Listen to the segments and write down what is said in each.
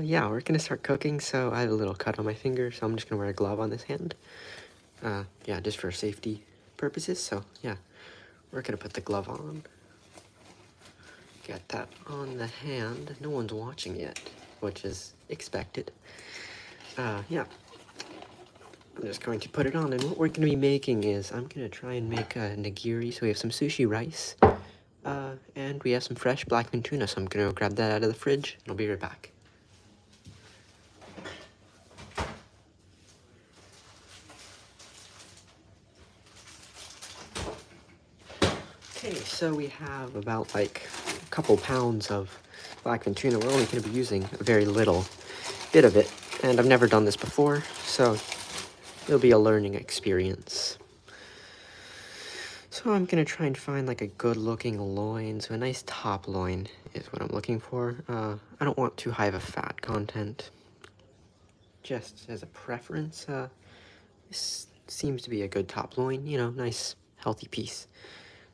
Yeah, we're gonna start cooking, so I have a little cut on my finger, so I'm just gonna wear a glove on this hand. Yeah, just for safety purposes, so yeah. We're gonna put the glove on. Get that on the hand. No one's watching yet, which is expected. Yeah. I'm just going to put it on, and what we're gonna be making is, I'm gonna try and make a nigiri, so we have some sushi rice, and we have some fresh blackfin tuna, so I'm gonna grab that out of the fridge, and I'll be right back. Okay, so we have about like a couple pounds of blackfin tuna. We're only going to be using a very little bit of it, and I've never done this before, so it'll be a learning experience. So I'm going to try and find like a good looking loin, so a nice top loin is what I'm looking for. I don't want too high of a fat content. Just as a preference, this seems to be a good top loin, you know, nice healthy piece.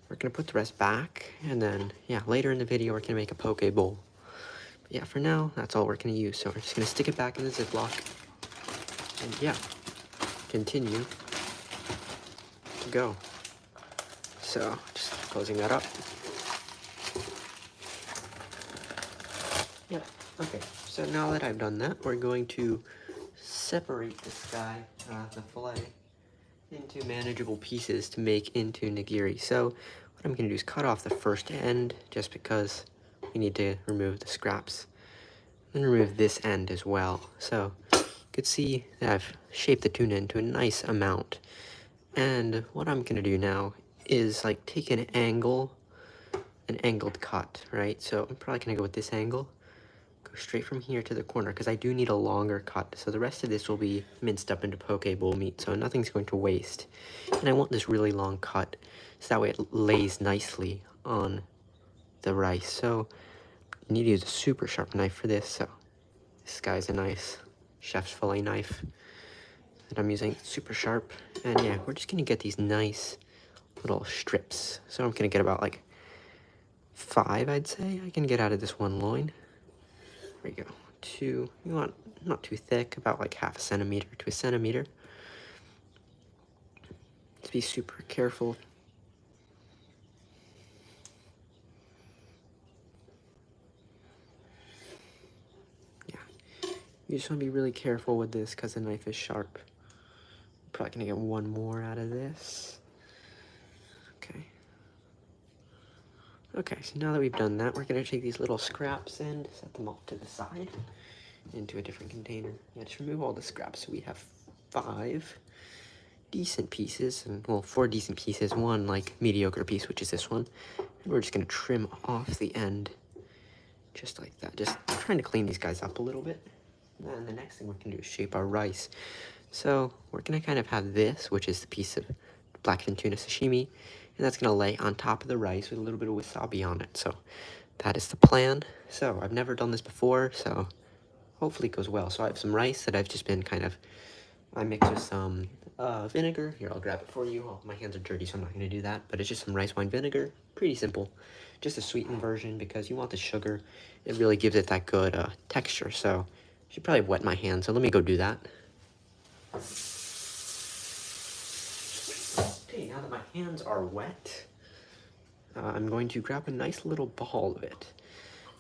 We're gonna put the rest back, and then, yeah, later in the video we're gonna make a poke bowl. But yeah, for now, that's all we're gonna use. So we're just gonna stick it back in the Ziploc, and yeah, continue to go. So, just closing that up. Yeah, okay, so now that I've done that, we're going to separate this guy, the fillet, into manageable pieces to make into nigiri. So what I'm gonna do is cut off the first end, just because we need to remove the scraps, and remove this end as well. So you could see that I've shaped the tuna into a nice amount. And what I'm gonna do now is like take an angled cut, right? So I'm probably gonna go with this angle, go straight from here to the corner, because I do need a longer cut. So the rest of this will be minced up into poke bowl meat, so nothing's going to waste. And I want this really long cut, so that way it lays nicely on the rice. So you need to use a super sharp knife for this. So this guy's a nice chef's fillet knife that I'm using, super sharp. And yeah, we're just gonna get these nice little strips. So I'm gonna get about like 5, I'd say, I can get out of this one loin. There you go. 2, you want not too thick, about like 1/2 centimeter to 1 centimeter. Just be super careful. Yeah, you just want to be really careful with this because the knife is sharp. Probably gonna get one more out of this. Okay. Okay, so now that we've done that, we're gonna take these little scraps and set them off to the side into a different container. Yeah, just remove all the scraps. So we have 5 decent pieces, and well, 4 decent pieces, 1 like mediocre piece, which is this one. And we're just gonna trim off the end, just like that. Just trying to clean these guys up a little bit. And the next thing we're gonna do is shape our rice. So we're gonna kind of have this, which is the piece of blackfin tuna sashimi, and that's gonna lay on top of the rice with a little bit of wasabi on it. So that is the plan. So I've never done this before, so hopefully it goes well. So I have some rice that I've just been I mix with some vinegar. Here, I'll grab it for you. Oh, my hands are dirty, so I'm not gonna do that, but it's just some rice wine vinegar. Pretty simple. Just a sweetened version, because you want the sugar. It really gives it that good texture, so I should probably wet my hands, so let me go do that. Okay, now that my hands are wet, I'm going to grab a nice little ball of it,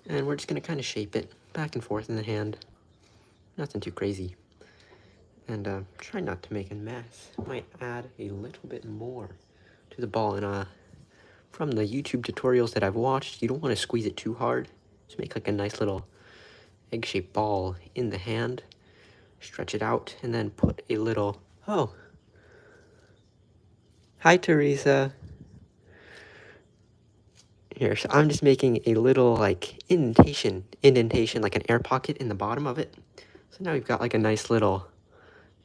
and we're just gonna kind of shape it back and forth in the hand. Nothing too crazy. And try not to make a mess. Might add a little bit more to the ball. And from the YouTube tutorials that I've watched, you don't want to squeeze it too hard. Just make like a nice little egg-shaped ball in the hand. Stretch it out, and then put a little... Oh! Hi, Teresa! Here, so I'm just making a little, like, indentation, like an air pocket in the bottom of it. So now we've got like a nice little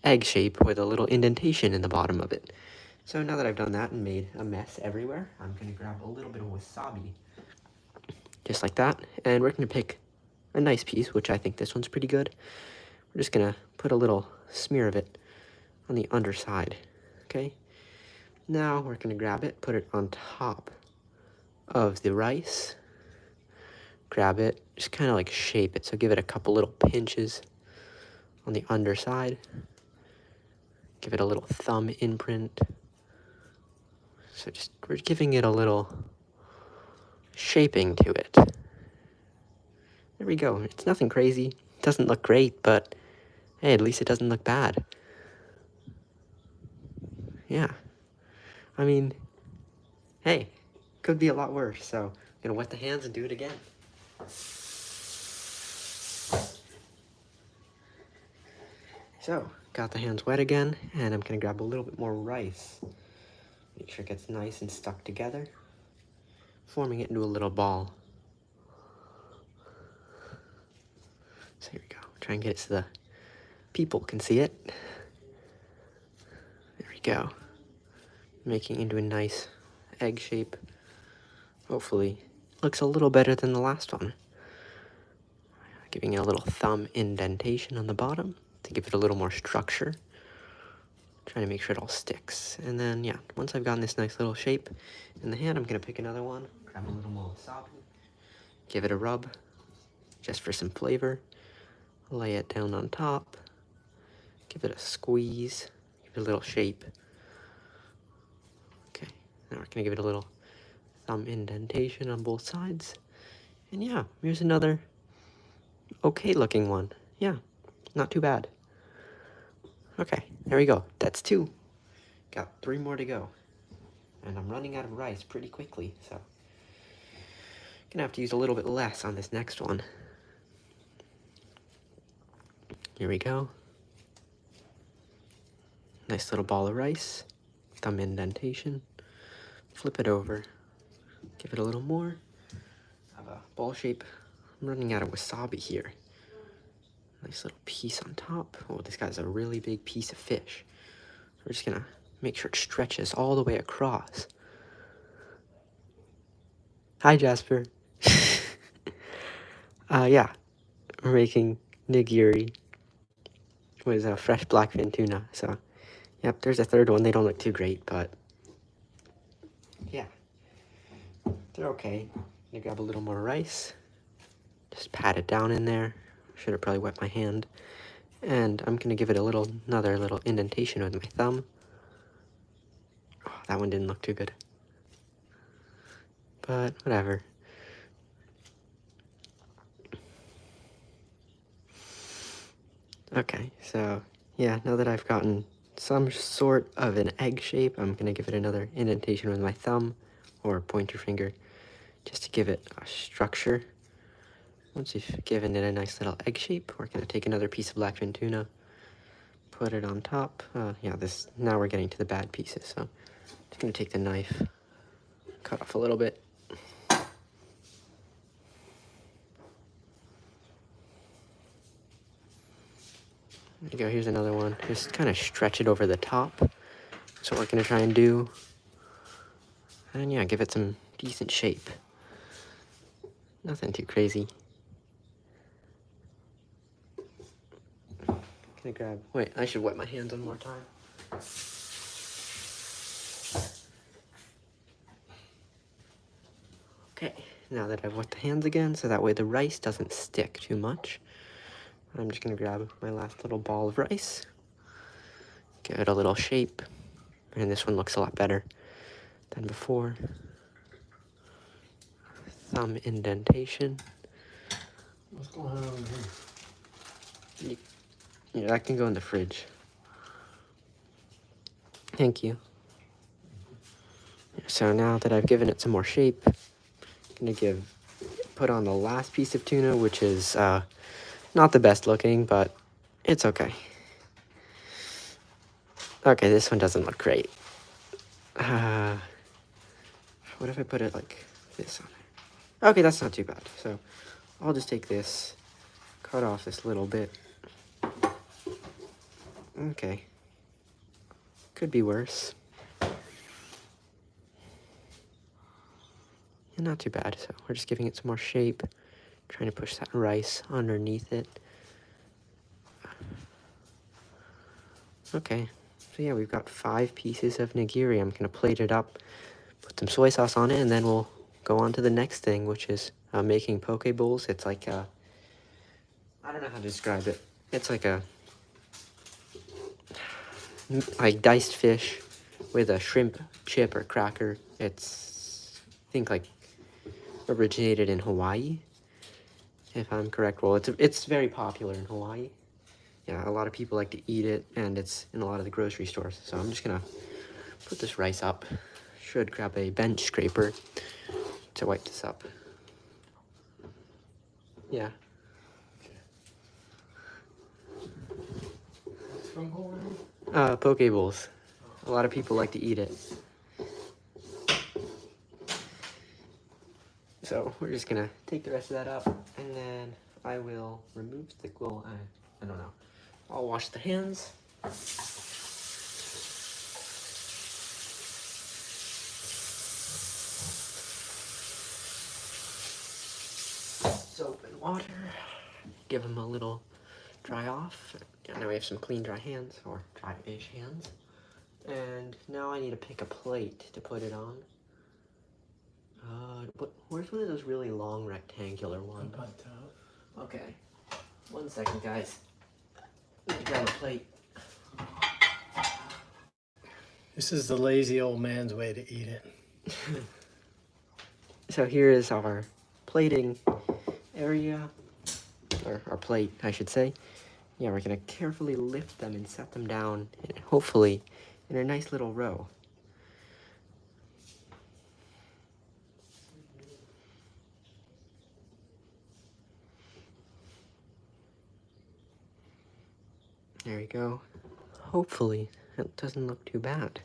egg shape with a little indentation in the bottom of it. So now that I've done that and made a mess everywhere, I'm gonna grab a little bit of wasabi, just like that, and we're gonna pick a nice piece, which I think this one's pretty good. We're just gonna put a little smear of it on the underside, okay? Now we're gonna grab it, put it on top of the rice, grab it, just kind of like shape it. So give it a couple little pinches on the underside. Give it a little thumb imprint. So just, we're giving it a little shaping to it. There we go. It's nothing crazy. It doesn't look great, but hey, at least it doesn't look bad. Yeah. I mean, hey, could be a lot worse. So I'm gonna wet the hands and do it again. So, got the hands wet again, and I'm gonna grab a little bit more rice. Make sure it gets nice and stuck together, forming it into a little ball. So here we go. Try and get it so the people can see it. There we go. Making into a nice egg shape. Hopefully, looks a little better than the last one. Giving it a little thumb indentation on the bottom to give it a little more structure. Trying to make sure it all sticks. And then, yeah, once I've gotten this nice little shape in the hand, I'm gonna pick another one, grab a little more wasabi, give it a rub, just for some flavor, lay it down on top, give it a squeeze, give it a little shape. Okay, now we're gonna give it a little thumb indentation on both sides. And yeah, here's another okay looking one. Yeah, not too bad. Okay, there we go. That's 2. Got 3 more to go. And I'm running out of rice pretty quickly, so gonna have to use a little bit less on this next one. Here we go. Nice little ball of rice. Thumb indentation. Flip it over. Give it a little more. Have a ball shape. I'm running out of wasabi here. Nice little piece on top. Oh, this guy's a really big piece of fish. We're just gonna make sure it stretches all the way across. Hi, Jasper. Yeah, we're making nigiri with a fresh blackfin tuna. So, yep, there's a third one. They don't look too great, but yeah, they're okay. I'm gonna grab a little more rice. Just pat it down in there. Should have probably wet my hand. And I'm gonna give it another little indentation with my thumb. Oh, that one didn't look too good. But whatever. Okay, so yeah, now that I've gotten some sort of an egg shape, I'm gonna give it another indentation with my thumb or pointer finger just to give it a structure. Once you've given it a nice little egg shape, we're gonna take another piece of blackfin tuna, put it on top. Yeah, now we're getting to the bad pieces, so just gonna take the knife, cut off a little bit. There you go, here's another one. Just kind of stretch it over the top. That's what we're gonna try and do. And yeah, give it some decent shape. Nothing too crazy. Gonna grab, wait, I should wet my hands one more time. Okay, now that I've wet the hands again, so that way the rice doesn't stick too much, I'm just gonna grab my last little ball of rice, give it a little shape, and this one looks a lot better than before. Thumb indentation. What's going on over here? Yeah, that can go in the fridge. Thank you. So now that I've given it some more shape, I'm gonna put on the last piece of tuna, which is not the best looking, but it's okay. Okay, this one doesn't look great. What if I put it like this on there? Okay, that's not too bad. So I'll just take this, cut off this little bit. Okay. Could be worse. Yeah, not too bad. So we're just giving it some more shape, trying to push that rice underneath it. Okay, so yeah, we've got 5 pieces of nigiri. I'm gonna plate it up, put some soy sauce on it, and then we'll go on to the next thing, which is making poke bowls. It's like a, I don't know how to describe it. It's like a diced fish with a shrimp chip or cracker. It's, I think, like originated in Hawaii, if I'm correct. Well, it's very popular in Hawaii. Yeah, a lot of people like to eat it, and it's in a lot of the grocery stores. So I'm just gonna put this rice up. Should grab a bench scraper to wipe this up. Yeah. From Hawaii? Poke bowls. A lot of people like to eat it. So we're just gonna take the rest of that up, and then I will remove the, well, I don't know. I'll wash the hands. Soap and water. Give them a little dry off. And now we have some clean, dry hands, or dry-ish hands. And now I need to pick a plate to put it on. Where's one of those really long rectangular ones? Okay. 1 second, guys. Let me grab a plate. This is the lazy old man's way to eat it. So here is our plating area, or our plate, I should say. Yeah, we're gonna carefully lift them and set them down, hopefully in a nice little row. There we go. Hopefully it doesn't look too bad.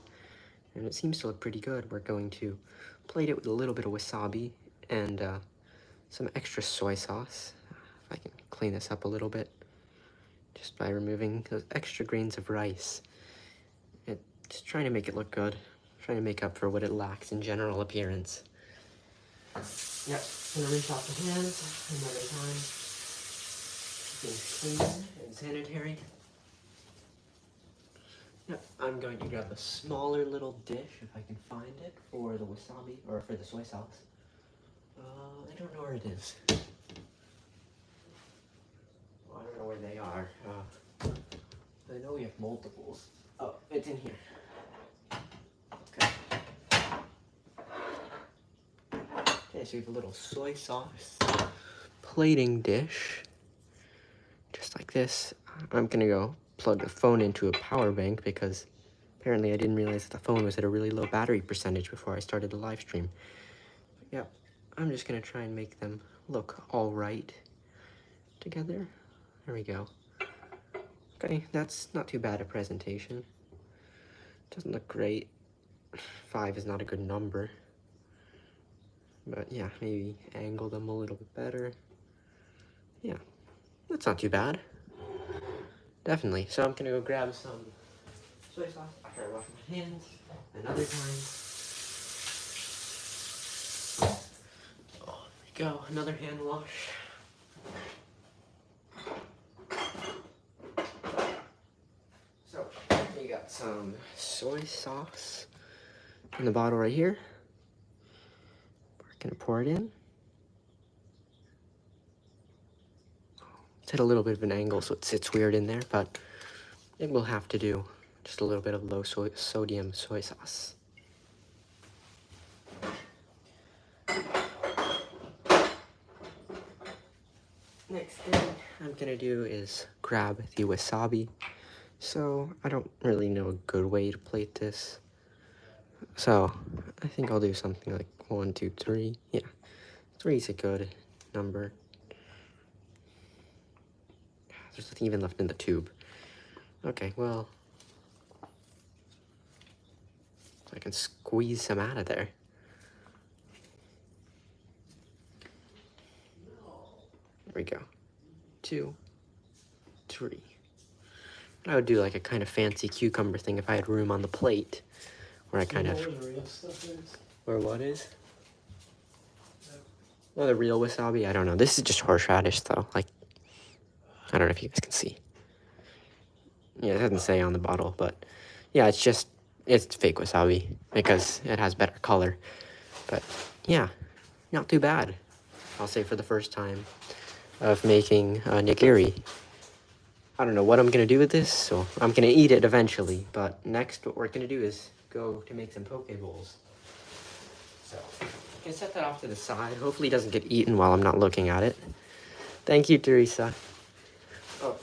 And it seems to look pretty good. We're going to plate it with a little bit of wasabi and some extra soy sauce. If I can clean this up a little bit, just by removing those extra grains of rice. Just trying to make it look good. Trying to make up for what it lacks in general appearance. Yep, gonna rinse off the hands another time. Keeping clean and sanitary. Yep, I'm going to grab a smaller little dish, if I can find it, for the wasabi, or for the soy sauce. I don't know where it is. Well, I don't know where they are. I know we have multiples. Oh, it's in here. Okay. Okay, so we have a little soy sauce plating dish. Just like this. I'm gonna go plug the phone into a power bank because apparently I didn't realize that the phone was at a really low battery percentage before I started the live stream. But yeah, I'm just gonna try and make them look all right together. There we go. Okay, that's not too bad a presentation. Doesn't look great. 5 is not a good number. But yeah, maybe angle them a little bit better. Yeah, that's not too bad. Definitely. So I'm gonna go grab some soy sauce after I wash my hands another time. Oh, there we go, another hand wash. So you got some soy sauce in the bottle right here. We're gonna pour it in. It's at a little bit of an angle, so it sits weird in there, but it will have to do. Just a little bit of low sodium soy sauce. Next thing I'm gonna do is grab the wasabi. So I don't really know a good way to plate this. So I think I'll do something like 1, 2, 3. Yeah, 3 is a good number. There's nothing even left in the tube. Okay, well, I can squeeze some out of there. There we go. 2, 3. I would do like a kind of fancy cucumber thing if I had room on the plate, where I kind of. Where the real stuff is? Where what is? Well, the real wasabi, I don't know. This is just horseradish, though. Like, I don't know if you guys can see. Yeah, it doesn't say on the bottle, but yeah, it's fake wasabi because it has better color. But yeah, not too bad. I'll say for the first time, of making nigiri. I don't know what I'm gonna do with this, so I'm gonna eat it eventually. But next, what we're gonna do is go to make some poke bowls. So I'm gonna set that off to the side. Hopefully, it doesn't get eaten while I'm not looking at it. Thank you, Teresa. Oh.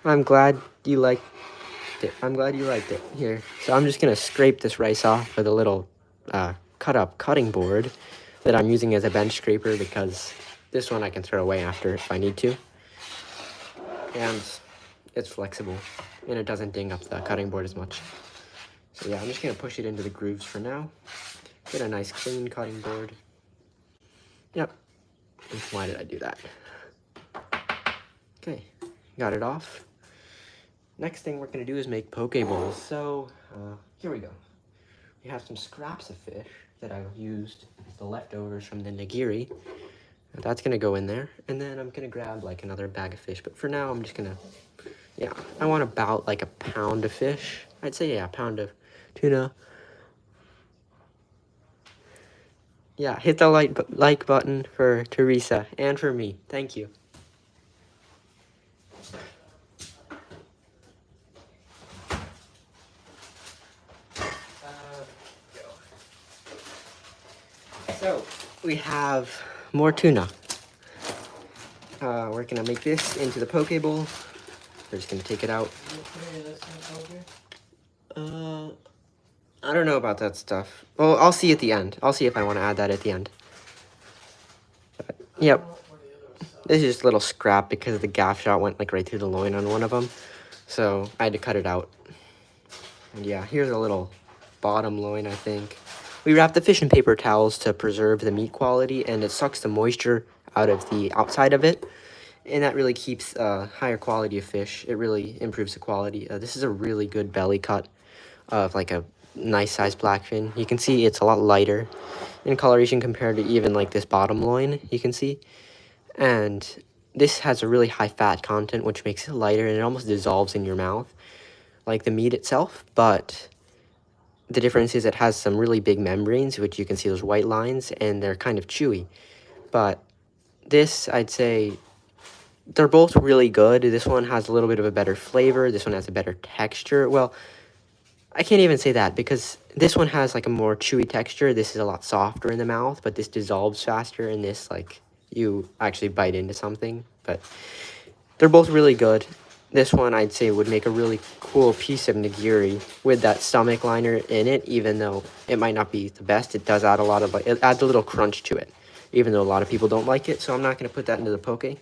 I'm glad you liked it. I'm glad you liked it. Here, so I'm just gonna scrape this rice off with a little cut-up cutting board that I'm using as a bench scraper because this one I can throw away after if I need to. And it's flexible, and it doesn't ding up the cutting board as much. So yeah, I'm just gonna push it into the grooves for now. Get a nice clean cutting board. Yep. Why did I do that? Okay, got it off. Next thing we're gonna do is make poke bowls. So here we go. We have some scraps of fish that I've used, the leftovers from the nigiri. That's gonna go in there, and then I'm gonna grab like another bag of fish. But for now, I'm just gonna, yeah, I want about like a pound of fish. I'd say, yeah, a pound of tuna. Yeah, hit the like button for Teresa and for me. Thank you. So we have more tuna. We're gonna make this into the poke bowl. We're just gonna take it out. I don't know about that stuff. Well, I'll see at the end. I'll see if I want to add that at the end. But, yep. This is just a little scrap because the gaff shot went like right through the loin on one of them. So I had to cut it out. And yeah, here's a little bottom loin, I think. We wrap the fish in paper towels to preserve the meat quality, and it sucks the moisture out of the outside of it. And that really keeps higher quality of fish. It really improves the quality. This is a really good belly cut of like a nice sized blackfin. You can see it's a lot lighter in coloration compared to even like this bottom loin, you can see. And this has a really high fat content, which makes it lighter, and it almost dissolves in your mouth like the meat itself. But the difference is it has some really big membranes, which you can see those white lines, and they're kind of chewy. But this, I'd say, they're both really good. This one has a little bit of a better flavor. This one has a better texture. Well, I can't even say that because this one has like a more chewy texture. This is a lot softer in the mouth, but this dissolves faster, and this, like, you actually bite into something. But they're both really good. This one, I'd say, would make a really cool piece of nigiri with that stomach liner in it, even though it might not be the best. It does add a lot of, like, it adds a little crunch to it, even though a lot of people don't like it. So I'm not going to put that into the poke. I'm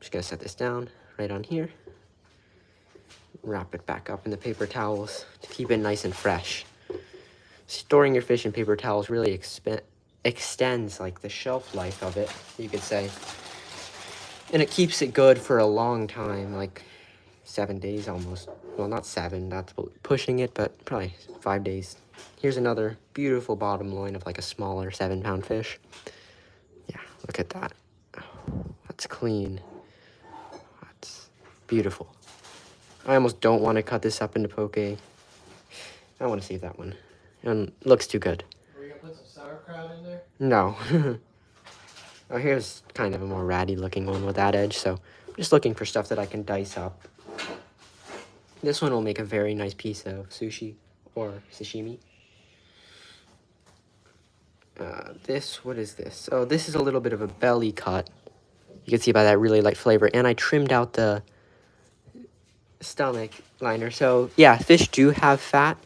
just going to set this down right on here. Wrap it back up in the paper towels to keep it nice and fresh. Storing your fish in paper towels really extends like the shelf life of it, you could say. And it keeps it good for a long time, like 7 days almost. Well, not 7, that's pushing it, but probably 5 days. Here's another beautiful bottom loin of like a smaller 7-pound fish. Yeah, look at that. Oh, that's clean. That's beautiful. I almost don't want to cut this up into poke. I want to save that one. It looks too good. Are we going to put some sauerkraut in there? No. Oh, here's kind of a more ratty looking one with that edge, so I'm just looking for stuff that I can dice up. This one will make a very nice piece of sushi or sashimi. What is this? Oh, this is a little bit of a belly cut. You can see by that really light flavor, and I trimmed out the stomach liner. So yeah, fish do have fat.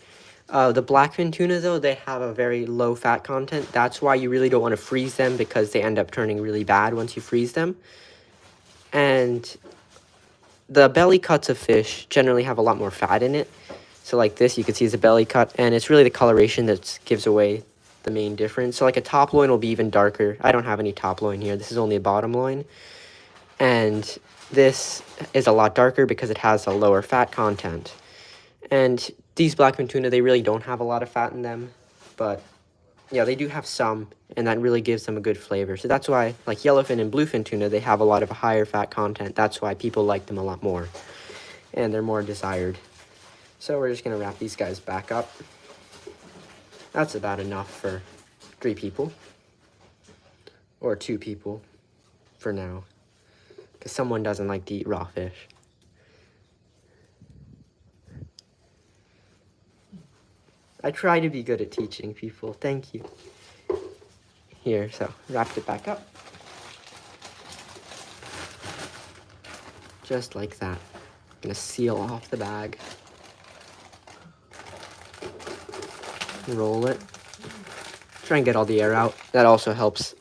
The blackfin tuna, though, they have a very low fat content. That's why you really don't want to freeze them, because they end up turning really bad once you freeze them. And the belly cuts of fish generally have a lot more fat in it. So like this, you can see is a belly cut, and it's really the coloration that gives away the main difference. So like a top loin will be even darker. I don't have any top loin here. This is only a bottom loin. And this is a lot darker because it has a lower fat content. And these blackfin tuna, they really don't have a lot of fat in them, but yeah, they do have some, and that really gives them a good flavor. So that's why, like yellowfin and bluefin tuna, they have a lot of higher fat content. That's why people like them a lot more, and they're more desired. So we're just gonna wrap these guys back up. That's about enough for 3 people. Or 2 people for now. Because someone doesn't like to eat raw fish. I try to be good at teaching people. Thank you. Here, so wrapped it back up. Just like that. I'm gonna seal off the bag. Roll it. Try and get all the air out. That also helps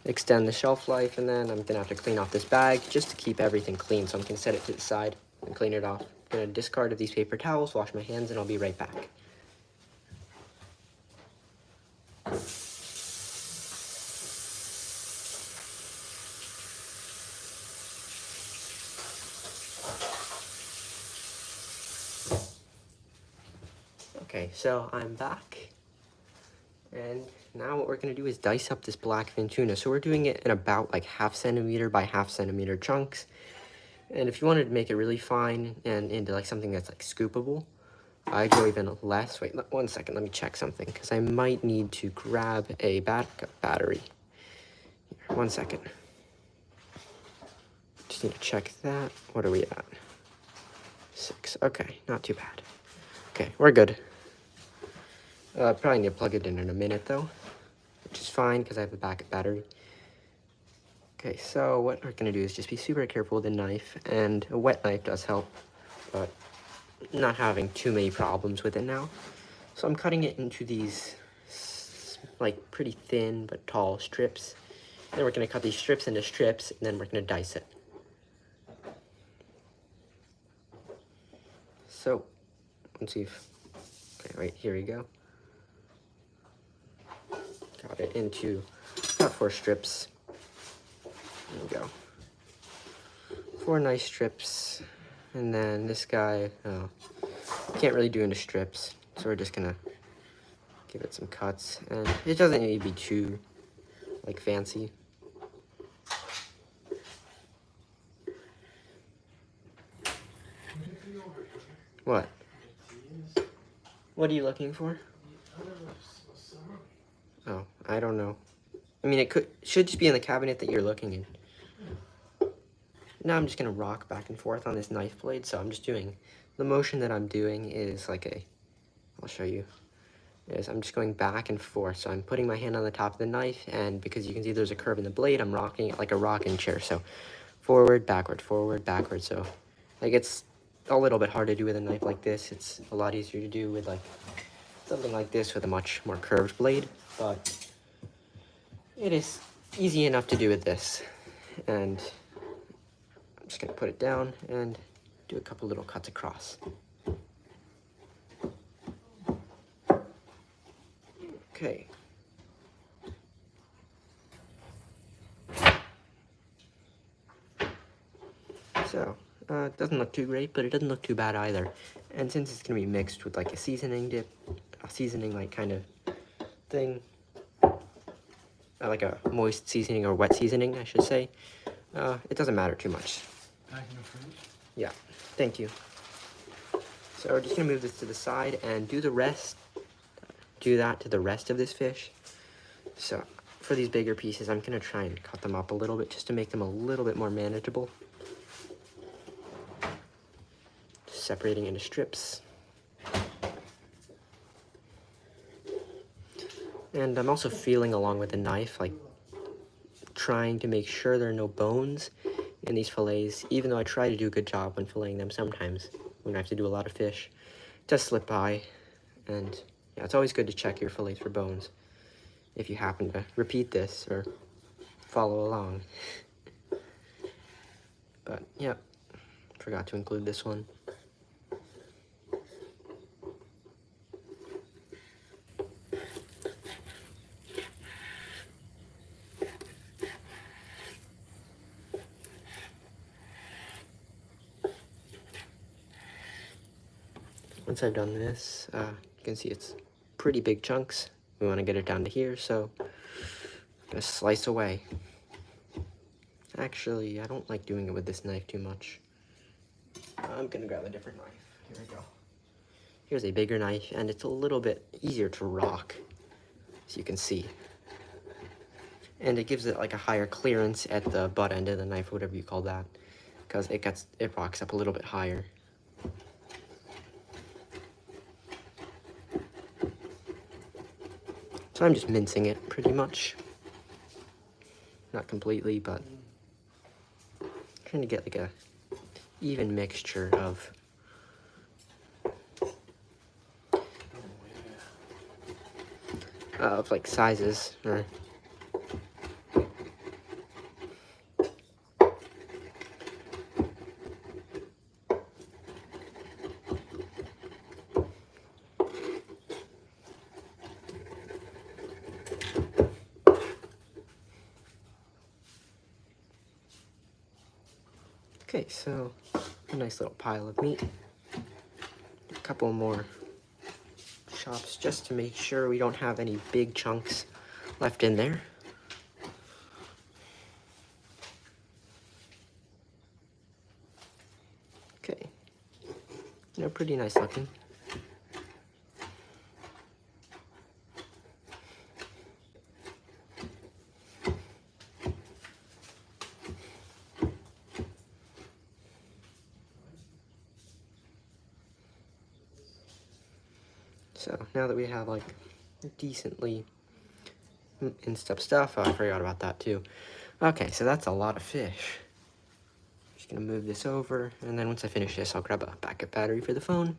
extend the shelf life. And then I'm gonna have to clean off this bag just to keep everything clean. So I'm gonna set it to the side and clean it off. I'm gonna discard of these paper towels, wash my hands, and I'll be right back. Okay, so I'm back, and now what we're gonna do is dice up this blackfin tuna. So we're doing it in about like 1/2 centimeter by 1/2 centimeter chunks. And if you wanted to make it really fine and into like something that's like scoopable, I'd go even less. Wait, 1 second, let me check something, because I might need to grab a backup battery. Here, 1 second. Just need to check that. What are we at? 6, okay, not too bad. Okay, we're good. Probably need to plug it in a minute though, which is fine because I have a backup battery. Okay, so what we're gonna do is just be super careful with the knife, and a wet knife does help, but not having too many problems with it now. So I'm cutting it into these like pretty thin but tall strips. And then we're gonna cut these strips into strips, and then we're gonna dice it. So, let's see if, okay, right, here we go. Got it into about 4 strips. There we go. 4 nice strips. And then this guy, can't really do into strips. So we're just gonna give it some cuts. And it doesn't need to be too, like, fancy. What? What are you looking for? Oh, I don't know. I mean, it should just be in the cabinet that you're looking in. Now I'm just gonna rock back and forth on this knife blade, so I'm just doing, the motion that I'm doing is like I'll show you, is I'm just going back and forth. So I'm putting my hand on the top of the knife, and because you can see there's a curve in the blade, I'm rocking it like a rocking chair. So forward, backward, so like it's a little bit hard to do with a knife like this. It's a lot easier to do with like something like this with a much more curved blade, but it is easy enough to do with this. And I'm just gonna put it down and do a couple little cuts across. Okay. So, it doesn't look too great, but it doesn't look too bad either. And since it's gonna be mixed with like a seasoning dip, a seasoning like kind of thing, like a moist seasoning or wet seasoning, I should say, it doesn't matter too much. Yeah, thank you. So we're just gonna move this to the side and do that to the rest of this fish. So for these bigger pieces, I'm gonna try and cut them up a little bit just to make them a little bit more manageable. Just separating into strips. And I'm also feeling along with the knife, like trying to make sure there are no bones in these fillets, even though I try to do a good job when filleting them. Sometimes when I have to do a lot of fish, it does slip by. And yeah, it's always good to check your fillets for bones if you happen to repeat this or follow along. But yeah, forgot to include this one. Once I've done this, you can see it's pretty big chunks. We want to get it down to here, so I'm gonna slice away. Actually, I don't like doing it with this knife too much. I'm gonna grab a different knife. Here we go. Here's a bigger knife, and it's a little bit easier to rock, as you can see. And it gives it like a higher clearance at the butt end of the knife, whatever you call that, because it rocks up a little bit higher. So I'm just mincing it pretty much. Not completely, but trying to get like a even mixture of like sizes or okay, so a nice little pile of meat. A couple more chops just to make sure we don't have any big chunks left in there. Okay, pretty nice looking. So now that we have like decently minced up stuff, oh, I forgot about that too. Okay, so that's a lot of fish. Just gonna move this over, and then once I finish this, I'll grab a backup battery for the phone.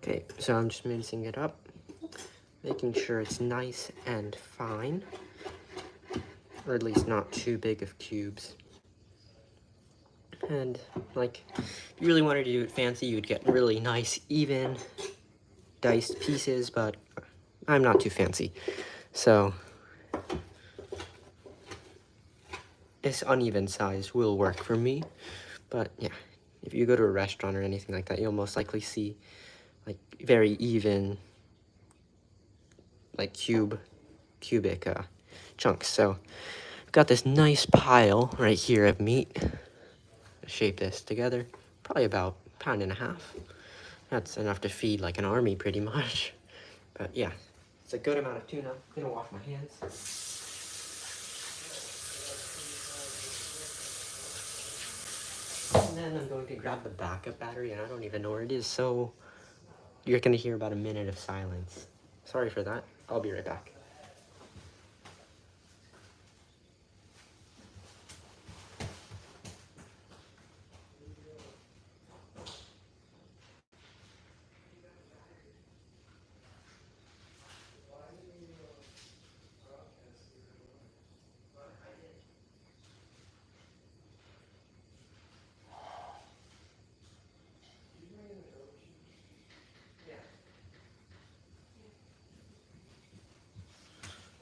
Okay, so I'm just mincing it up, making sure it's nice and fine, or at least not too big of cubes. And like, if you really wanted to do it fancy, you'd get really nice, even diced pieces, but I'm not too fancy. So this uneven size will work for me. But yeah, if you go to a restaurant or anything like that, you'll most likely see like very even, like cubic chunks. So I've got this nice pile right here of meat. Shape this together, probably about a pound and a half. That's enough to feed like an army pretty much. But yeah, it's a good amount of tuna. I'm gonna wash my hands. And then I'm going to grab the backup battery, and I don't even know where it is, so you're gonna hear about a minute of silence. Sorry for that. I'll be right back.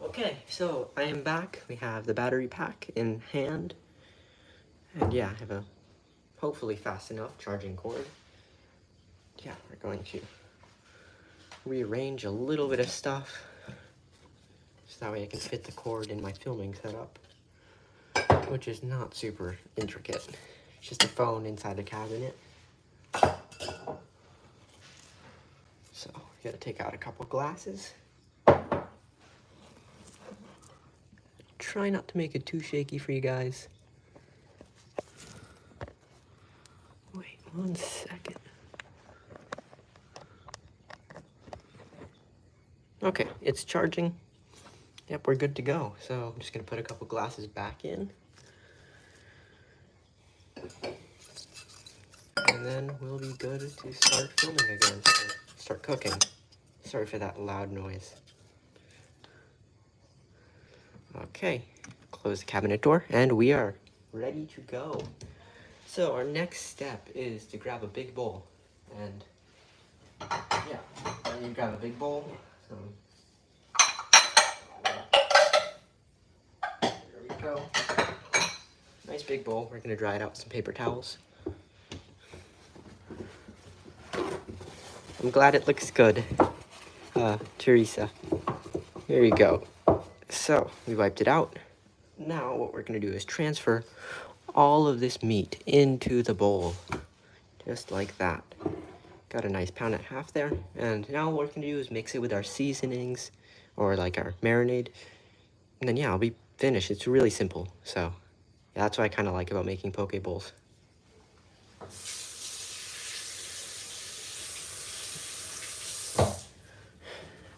Okay, so I am back. We have the battery pack in hand. And yeah, I have a hopefully fast enough charging cord. Yeah, we're going to rearrange a little bit of stuff, so that way I can fit the cord in my filming setup, which is not super intricate. It's just a phone inside the cabinet. So, we gotta take out a couple glasses. Try not to make it too shaky for you guys. Wait 1 second. Okay, it's charging. Yep, we're good to go. So I'm just gonna put a couple glasses back in. And then we'll be good to start filming again, start cooking. Sorry for that loud noise. Okay, close the cabinet door, and we are ready to go. So our next step is to grab a big bowl, and yeah, I need to grab a big bowl, some go. Nice big bowl. We're gonna dry it out with some paper towels. I'm glad it looks good, Teresa. Here you go. So, we wiped it out. Now, what we're gonna do is transfer all of this meat into the bowl. Just like that. Got a nice pound and a half there. And now what we're gonna do is mix it with our seasonings, or like our marinade. And then, yeah, I'll be finished. It's really simple. So, yeah, that's what I kind of like about making poke bowls.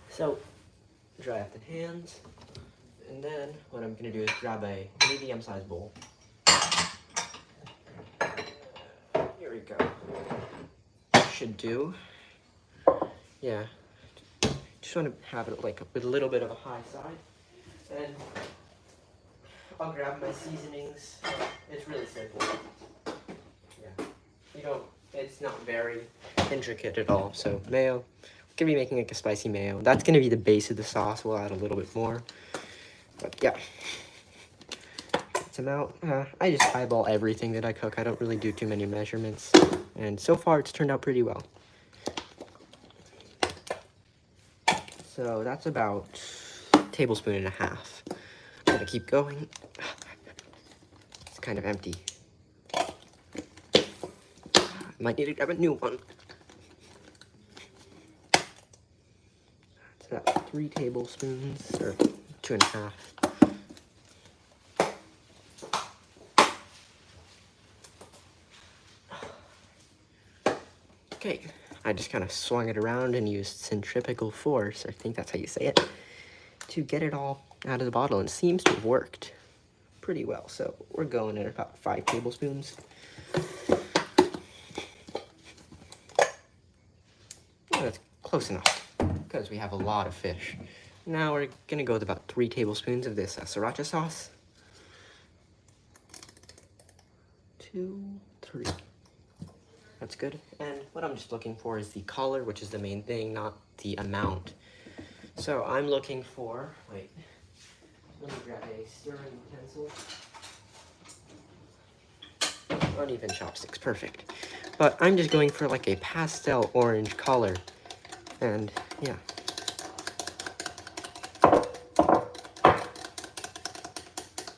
So, dry off the hands. And then what I'm gonna do is grab a medium-sized bowl. Here we go. Should do. Yeah. Just want to have it like with a little bit of a high side. And I'll grab my seasonings. It's really simple. Yeah. It's not very intricate at all. So mayo. We're gonna be making like a spicy mayo. That's gonna be the base of the sauce. We'll add a little bit more. But yeah. Some out. I just eyeball everything that I cook. I don't really do too many measurements. And so far it's turned out pretty well. So that's about a tablespoon and a half. I'm gonna keep going. It's kind of empty. Might need to grab a new one. It's about 3 tablespoons, or 2.5. Okay, I just kind of swung it around and used centrifugal force, I think that's how you say it, to get it all out of the bottle, and it seems to have worked pretty well. So we're going at about 5 tablespoons. Oh, that's close enough, because we have a lot of fish. Now we're gonna go with about 3 tablespoons of this sriracha sauce. 2, 3. That's good. And what I'm just looking for is the color, which is the main thing, not the amount. So I'm looking for, wait, let me grab a stirring utensil. Or even chopsticks, perfect. But I'm just going for like a pastel orange color. And yeah.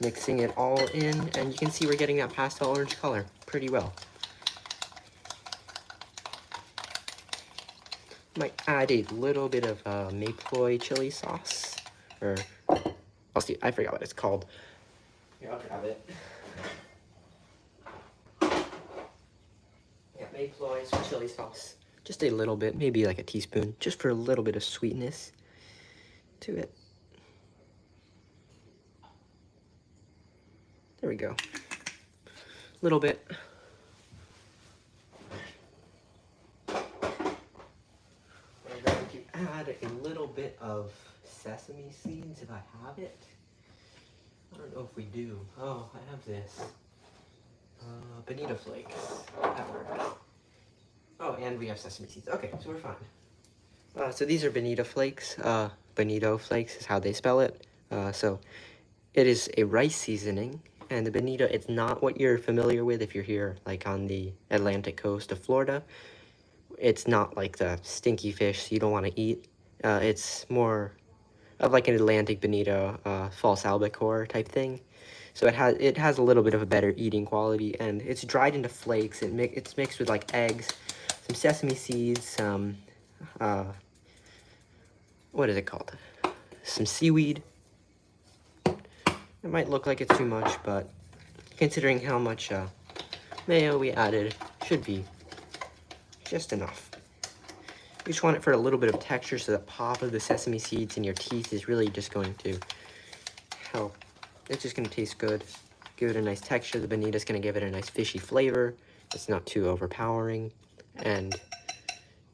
Mixing it all in, and you can see we're getting that pastel orange color pretty well. Might add a little bit of Mayploy chili sauce, or I'll see. I forgot what it's called. Here, I'll grab it. Yeah, Mayploy chili sauce. Just a little bit, maybe like a teaspoon, just for a little bit of sweetness to it. There we go. A little bit. Add a little bit of sesame seeds if I have it. I don't know if we do. Oh, I have this. Bonito flakes. That works. Oh, and we have sesame seeds. Okay, so we're fine. So these are bonito flakes. Bonito flakes is how they spell it. So it is a rice seasoning. And the bonito, it's not what you're familiar with if you're here, like on the Atlantic coast of Florida. It's not like the stinky fish you don't want to eat. It's more of like an Atlantic bonito, false albacore type thing. So it has a little bit of a better eating quality, and it's dried into flakes. It's mixed with like eggs, some sesame seeds, some what is it called? Some seaweed. It might look like it's too much, but considering how much mayo we added, should be just enough. You just want it for a little bit of texture, so the pop of the sesame seeds in your teeth is really just going to help. It's just going to taste good, give it a nice texture. The bonito's going to give it a nice fishy flavor. It's not too overpowering. And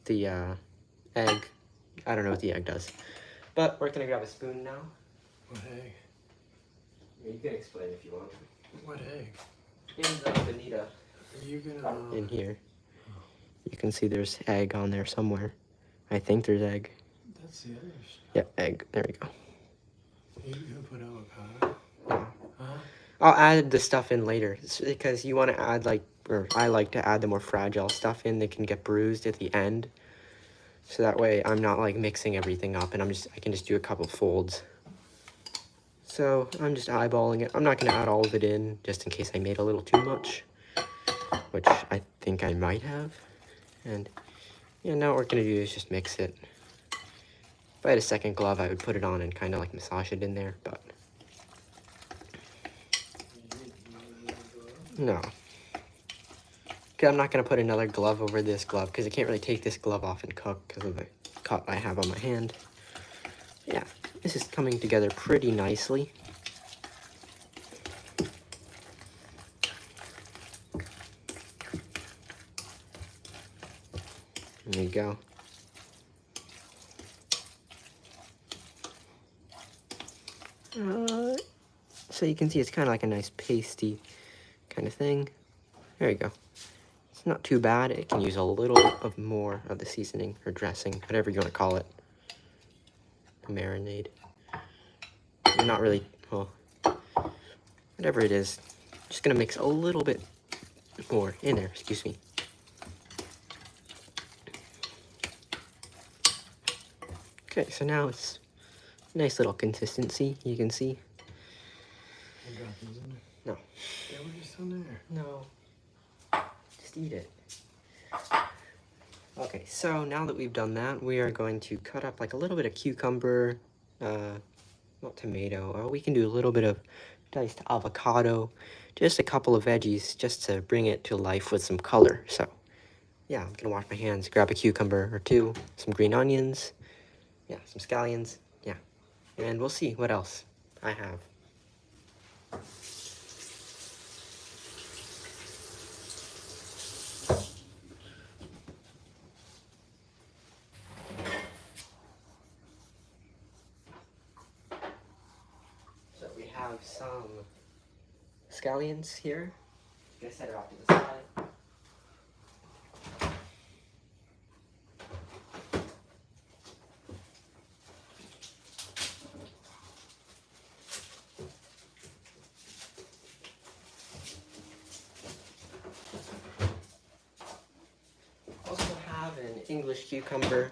the egg, I don't know what the egg does. But we're going to grab a spoon now. What egg? Yeah, you can explain if you want. What egg? In the bonito. Are you gonna... In here. You can see there's egg on there somewhere. I think there's egg. That's the other stuff. Yeah, egg. There we go. Are you gonna put avocado? Yeah. I'll add the stuff in later because you want to add or I like to add the more fragile stuff in that can get bruised at the end. So that way I'm not like mixing everything up and I can just do a couple folds. So I'm just eyeballing it. I'm not going to add all of it in just in case I made a little too much, which I think I might have. And yeah, now what we're going to do is just mix it. If I had a second glove, I would put it on and kind of like massage it in there, but no. Okay, I'm not going to put another glove over this glove because I can't really take this glove off and cook because of the cut I have on my hand. Yeah, this is coming together pretty nicely. There you go. So you can see it's kind of like a nice pasty kind of thing. There you go. It's not too bad. It can use a little bit of more of the seasoning or dressing, whatever you want to call it. Marinade. Not really, well, whatever it is. Just gonna mix a little bit more in there, excuse me. Okay, so now it's a nice little consistency, you can see. I got these in there. No. They were just in there. No. Just eat it. Okay, so now that we've done that, we are going to cut up like a little bit of cucumber, not tomato. We can do a little bit of diced avocado, just a couple of veggies, just to bring it to life with some color. So, yeah, I'm gonna wash my hands, grab a cucumber or two, some green onions, yeah, some scallions, yeah, and we'll see what else I have. So we have some scallions here. I'm gonna set it off to the side. Also have an English cucumber.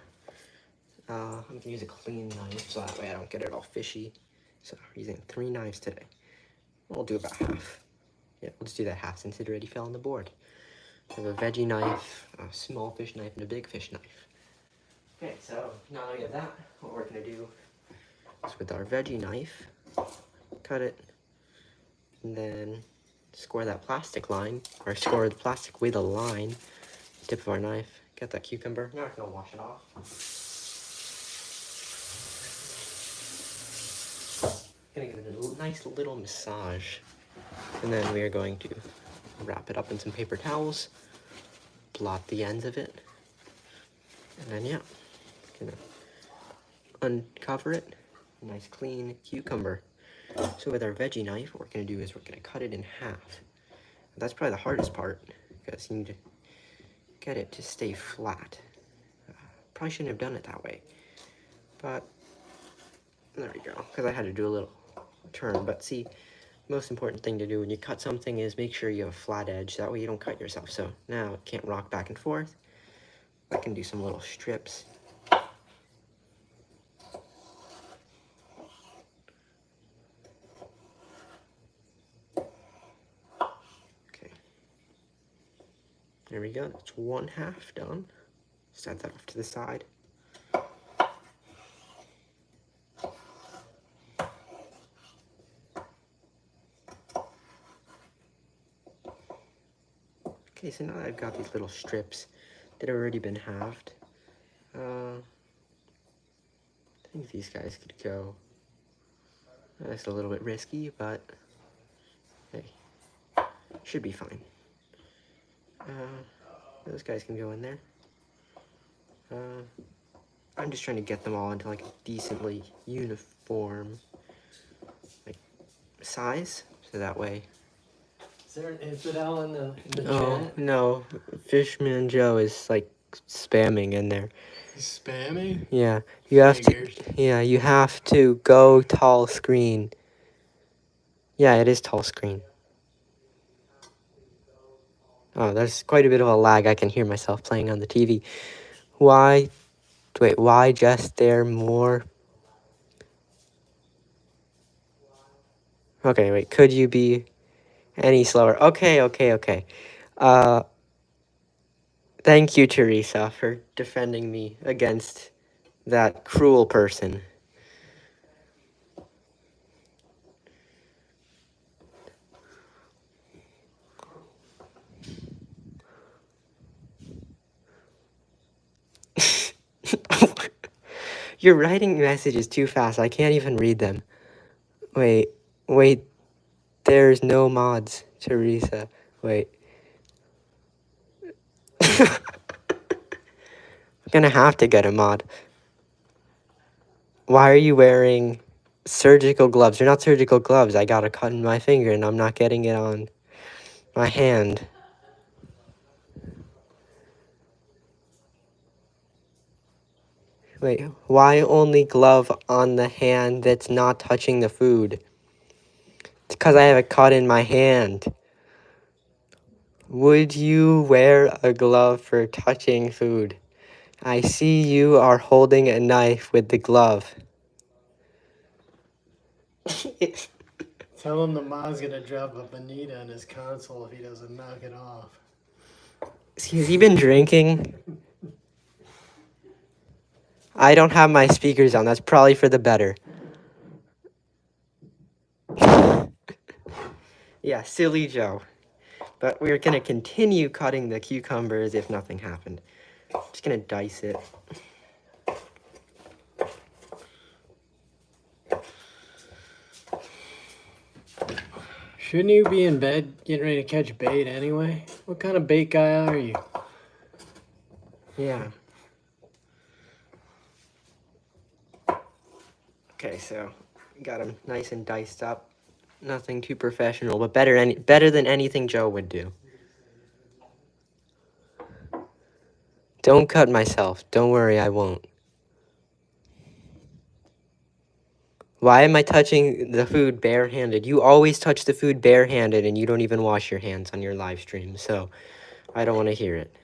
I'm gonna use a clean knife so that way I don't get it all fishy. So we're using 3 knives today. We'll do about half. Yeah, we'll just do that half since it already fell on the board. I have a veggie knife, a small fish knife, and a big fish knife. Okay, so now that we have that, what we're gonna do is with our veggie knife, cut it, and then score that plastic line, or score the plastic with a line, tip of our knife, get that cucumber. Now we're gonna wash it off. Gonna give it a nice little massage, and then we are going to wrap it up in some paper towels, blot the ends of it, and then yeah, gonna uncover it. Nice clean cucumber. So with our veggie knife, what we're gonna do is we're gonna cut it in half. That's probably the hardest part because you need to get it to stay flat. Probably shouldn't have done it that way, but there we go, because I had to do a little turn. But see, most important thing to do when you cut something is make sure you have a flat edge, that way you don't cut yourself. So now it can't rock back and forth. I can do some little strips. Okay, there we go, that's 1/2 done. Set that off to the side. Okay, so now I've got these little strips that have already been halved. I think these guys could go. That's a little bit risky, but hey, should be fine. Those guys can go in there. I'm just trying to get them all into like a decently uniform like size, so that way. Is there an infidel in the Oh chat? no, Fishman Joe is like spamming in there. He's spamming? Yeah, you have Figures. to. Yeah, you have to go tall screen. Yeah. Yeah, it is tall screen. Oh, there's quite a bit of a lag. I can hear myself playing on the TV. Why? Wait, why just there more? Okay, wait, could you be any slower? Okay. Uh, thank you, Teresa, for defending me against that cruel person. You're writing messages too fast. I can't even read them. Wait, there's no mods, Teresa. Wait. I'm gonna have to get a mod. Why are you wearing surgical gloves? They're not surgical gloves. I got a cut in my finger and I'm not getting it on my hand. Wait, why only glove on the hand that's not touching the food? It's because I have a cut in my hand. Would you wear a glove for touching food? I see you are holding a knife with the glove. Tell him the mod's gonna drop a bonita on his console if he doesn't knock it off. Has he been drinking? I don't have my speakers on. That's probably for the better. Yeah, silly Joe. But we're going to continue cutting the cucumbers if nothing happened. Just going to dice it. Shouldn't you be in bed getting ready to catch bait anyway? What kind of bait guy are you? Yeah. Okay, so got them nice and diced up. Nothing too professional, but better than anything Joe would do. Don't cut myself. Don't worry, I won't. Why am I touching the food barehanded? You always touch the food barehanded and you don't even wash your hands on your live stream, so I don't want to hear it.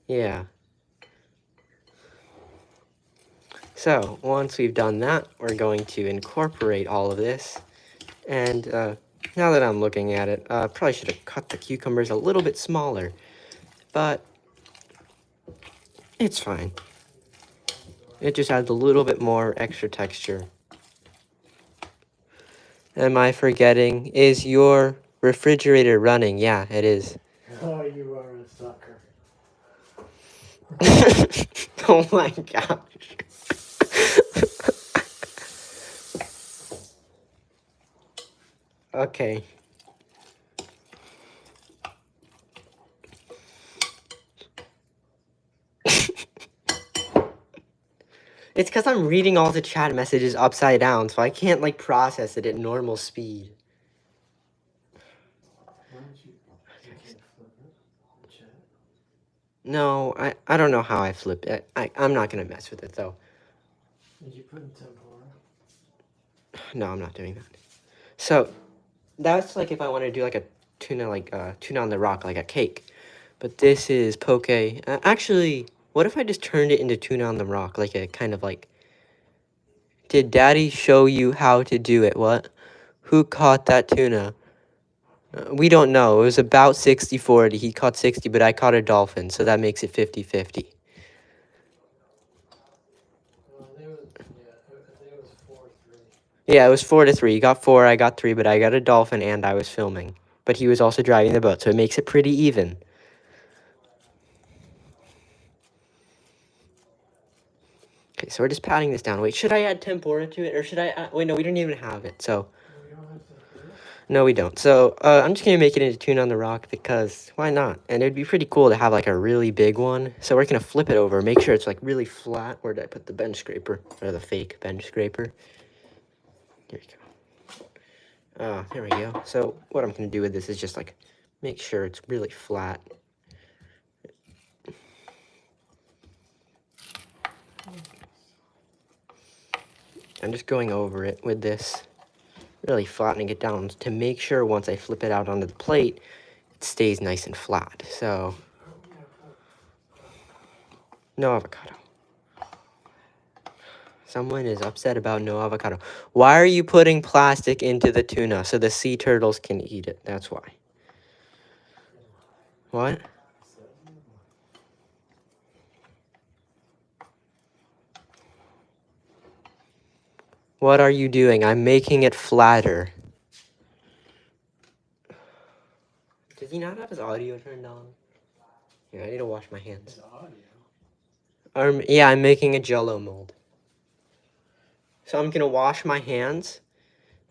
Yeah. So, once we've done that, we're going to incorporate all of this. And now that I'm looking at it, probably should have cut the cucumbers a little bit smaller, but it's fine. It just adds a little bit more extra texture. Am I forgetting? Is your refrigerator running? Yeah, it is. Oh, you are a sucker. Oh my gosh. Okay. It's because I'm reading all the chat messages upside down, so I can't, like, process it at normal speed. No, I don't know how I flip it. I'm not going to mess with it, though. Did you put in tempura? No, I'm not doing that. So, that's, like, if I want to do, like, a tuna, like, tuna on the rock, like a cake. But this is poke. Actually, what if I just turned it into tuna on the rock, like a kind of, like... Did Daddy show you how to do it? What? Who caught that tuna? We don't know. It was about 60-40. He caught 60, but I caught a dolphin, so that makes it 50-50. Yeah, it was 4-3. He got 4, I got 3, but I got a dolphin and I was filming. But he was also driving the boat, so it makes it pretty even. Okay, so we're just patting this down. Wait, should I add tempura to it, or should I add... Wait, no, we don't even have it, so... No, we don't. So, I'm just going to make it into tuna on the rock because why not? And it'd be pretty cool to have, like, a really big one. So we're going to flip it over, make sure it's, like, really flat. Where did I put the bench scraper? Or the fake bench scraper? Here we go. There we go. So what I'm going to do with this is just, like, make sure it's really flat. I'm just going over it with this, really flattening it down to make sure once I flip it out onto the plate, it stays nice and flat. So, no avocado. Someone is upset about no avocado. Why are you putting plastic into the tuna so the sea turtles can eat it? That's why. What? What are you doing? I'm making it flatter. Does he not have his audio turned on? Yeah, I need to wash my hands. Yeah, I'm making a jello mold. So I'm gonna wash my hands.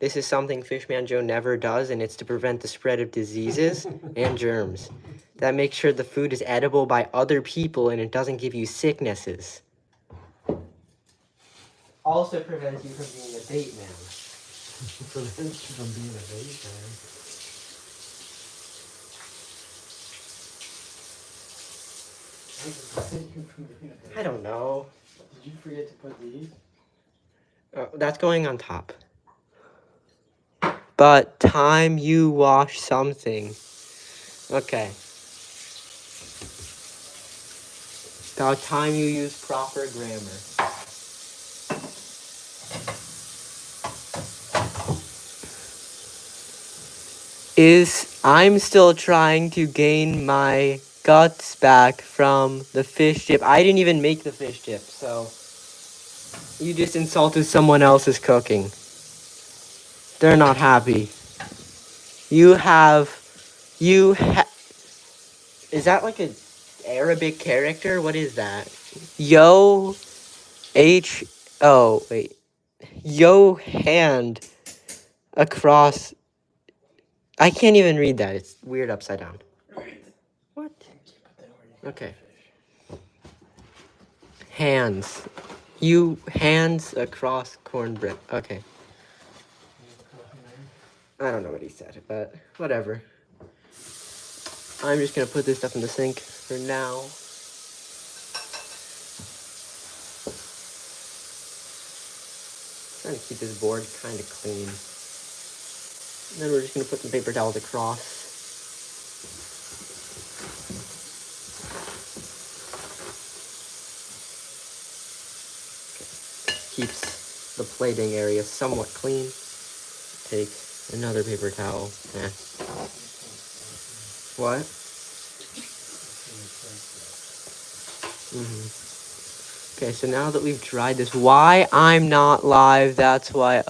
This is something Fishman Joe never does, and it's to prevent the spread of diseases and germs. That makes sure the food is edible by other people and it doesn't give you sicknesses. Also prevents you from being a bait man. Prevents you from being a bait man. I don't know. Did you forget to put these? That's going on top. But time you wash something. Okay. About time you use proper grammar. I'm still trying to gain my guts back from the fish dip. I didn't even make the fish dip, so you just insulted someone else's cooking. They're not happy. Is that like a Arabic character? What is that? Yo, wait. Yo hand across. I can't even read that. It's weird upside down. What? Okay. Hands. You hands across cornbread. Okay. I don't know what he said, but whatever. I'm just gonna put this stuff in the sink for now. Trying to keep this board kind of clean. And then we're just gonna put some paper towels across. Keeps the plating area somewhat clean. Take another paper towel. What? Okay, so now that we've tried this, why I'm not live, that's why,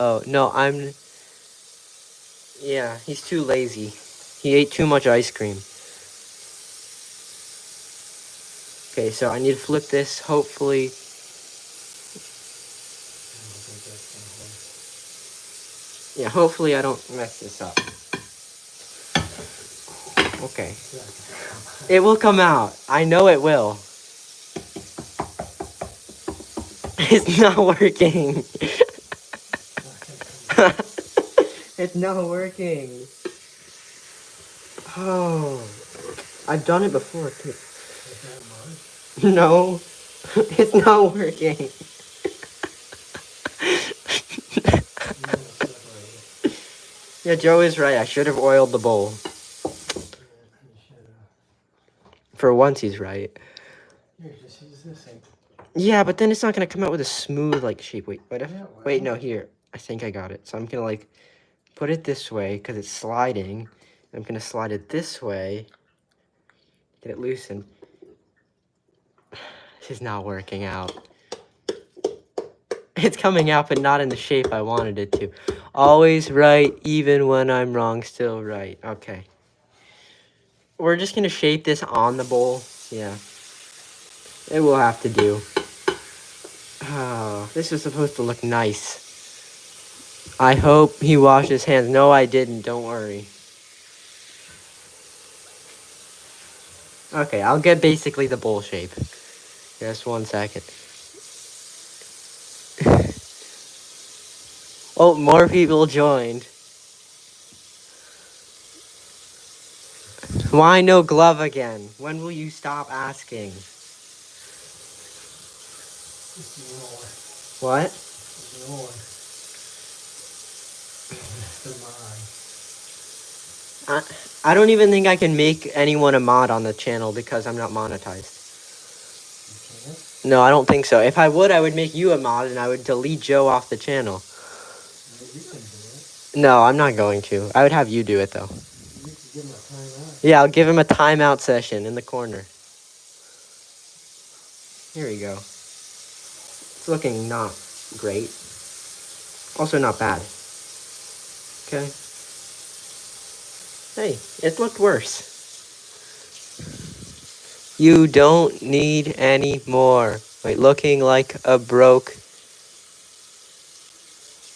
yeah, he's too lazy. He ate too much ice cream. Okay, so I need to flip this, hopefully. Yeah, hopefully I don't mess this up. Okay. It will come out. I know it will. It's not working. It's not working. Oh. I've done it before, too. No. It's not working. Yeah, Joe is right. I should have oiled the bowl. For once, he's right. Here, just use this thing. Yeah, but then it's not gonna come out with a smooth like shape. Wait, no, here. I think I got it. So I'm gonna like put it this way because it's sliding. I'm gonna slide it this way. Get it loosened. This is not working out. It's coming out, but not in the shape I wanted it to. Always right, even when I'm wrong, still right. Okay. We're just gonna shape this on the bowl. Yeah. It will have to do. Oh, this is supposed to look nice. I hope he washed his hands. No, I didn't. Don't worry. Okay, I'll get basically the bowl shape. Just 1 second. Oh, more people joined. Why no glove again? When will you stop asking? Just more. What? No one. I don't even think I can make anyone a mod on the channel because I'm not monetized. No, I don't think so. If I would make you a mod and I would delete Joe off the channel. You can do it. No, I'm not going to. I would have you do it, though. You can give him a timeout. Yeah, I'll give him a timeout session in the corner. Here we go. It's looking not great. Also not bad. Okay. Hey, it looked worse. You don't need any more. Wait, looking like a broke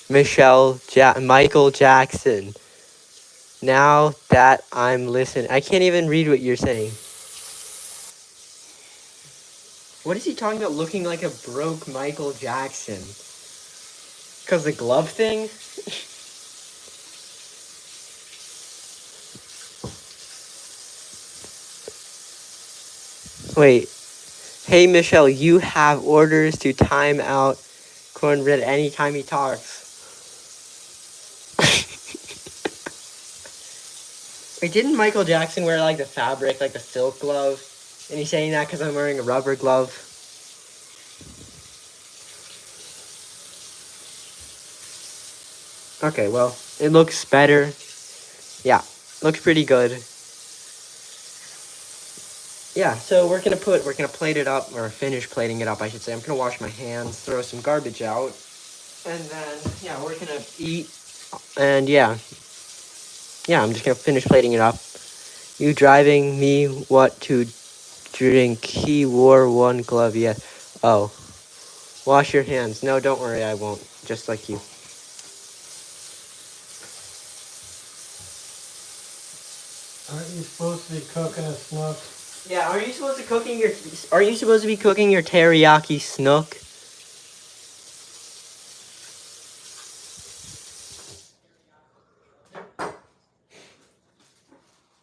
Michael Jackson. Now that I'm listening, I can't even read what you're saying. What is he talking about looking like a broke Michael Jackson? Because the glove thing? Wait. Hey, Michelle, you have orders to time out Cornbread anytime he talks. Wait, didn't Michael Jackson wear, like, the fabric, like the silk glove? And he's saying that because I'm wearing a rubber glove? Okay, well, it looks better. Yeah, looks pretty good. Yeah, so we're gonna plate it up, or finish plating it up, I should say. I'm gonna wash my hands, throw some garbage out, and then, yeah, we're gonna eat, and yeah. Yeah, I'm just gonna finish plating it up. You driving me what to drink? He wore one glove, yeah. Oh. Wash your hands. No, don't worry, I won't. Just like you. Aren't you supposed to be cooking a snook? Yeah, are you supposed to be cooking your teriyaki snook?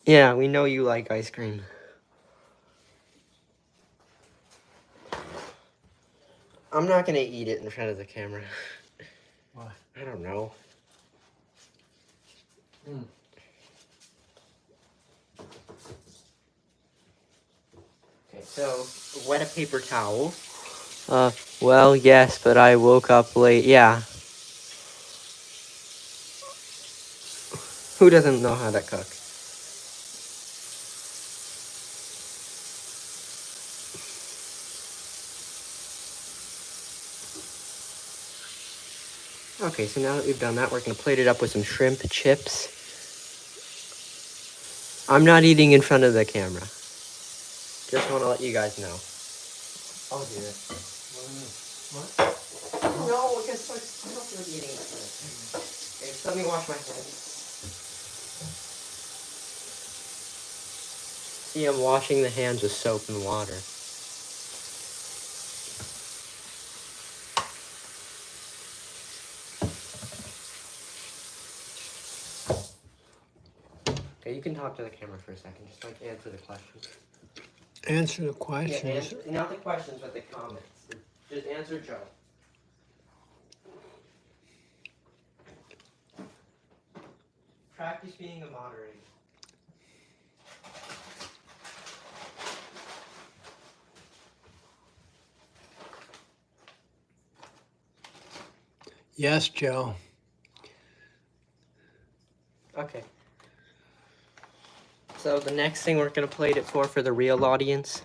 Yeah, we know you like ice cream. I'm not gonna eat it in front of the camera. Why? I don't know. Okay, so wet a paper towel. Well, yes, but I woke up late. Yeah. Who doesn't know how to cook? Okay, so now that we've done that, we're going to plate it up with some shrimp chips. I'm not eating in front of the camera. Just want to let you guys know. I'll do it. What? No, because I don't feel like eating in front of the camera. Okay, just let me wash my hands. See, I'm washing the hands with soap and water. Okay, you can talk to the camera for a second. Just like answer the questions. Answer the questions. Yeah, not the questions, but the comments. Just answer Joe. Practice being a moderator. Yes, Joe. Okay. So the next thing we're going to plate it for the real audience,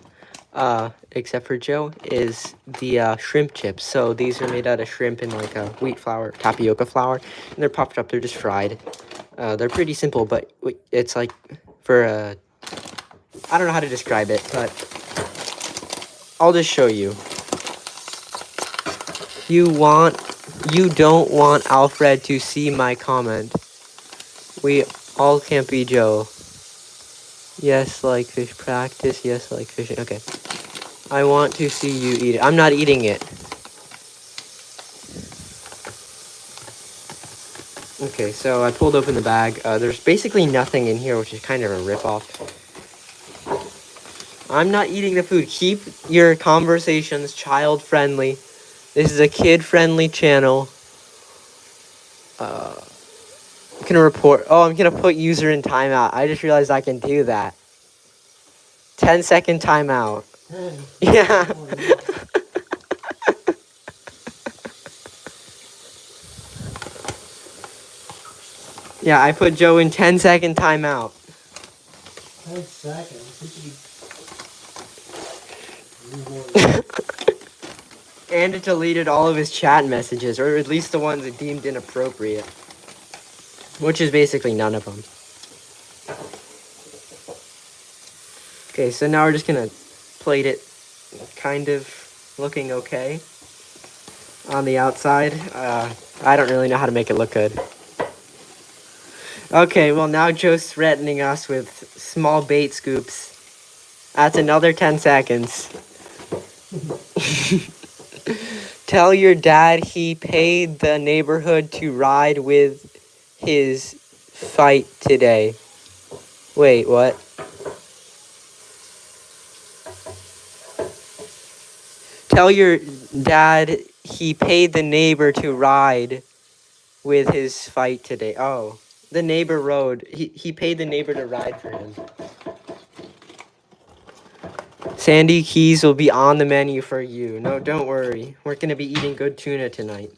except for Joe, is the shrimp chips. So these are made out of shrimp and like a wheat flour, tapioca flour, and they're puffed up. They're just fried. They're pretty simple, but it's like for I don't know how to describe it, but I'll just show you. You don't want Alfred to see my comment. We all can't be Joe. Yes, like fish practice. Yes, like fishing. Okay. I want to see you eat it. I'm not eating it. Okay, so I pulled open the bag. There's basically nothing in here, which is kind of a ripoff. I'm not eating the food. Keep your conversations child-friendly. This is a kid-friendly channel. I'm gonna report. Oh, I'm gonna put user in timeout. I just realized I can do that. 10-second timeout. Yeah. Yeah, I put Joe in 10-second timeout. 10 seconds. And it deleted all of his chat messages, or at least the ones it deemed inappropriate. Which is basically none of them. Okay, so now we're just gonna plate it kind of looking okay on the outside. I don't really know how to make it look good. Okay, well now Joe's threatening us with small bait scoops. That's another 10 seconds. Tell your dad he paid the neighborhood to ride with his fight today. Wait, what? Tell your dad he paid the neighbor to ride with his fight today. Oh, the neighbor rode. He paid the neighbor to ride for him. Sandy Keys will be on the menu for you. No, don't worry. We're going to be eating good tuna tonight.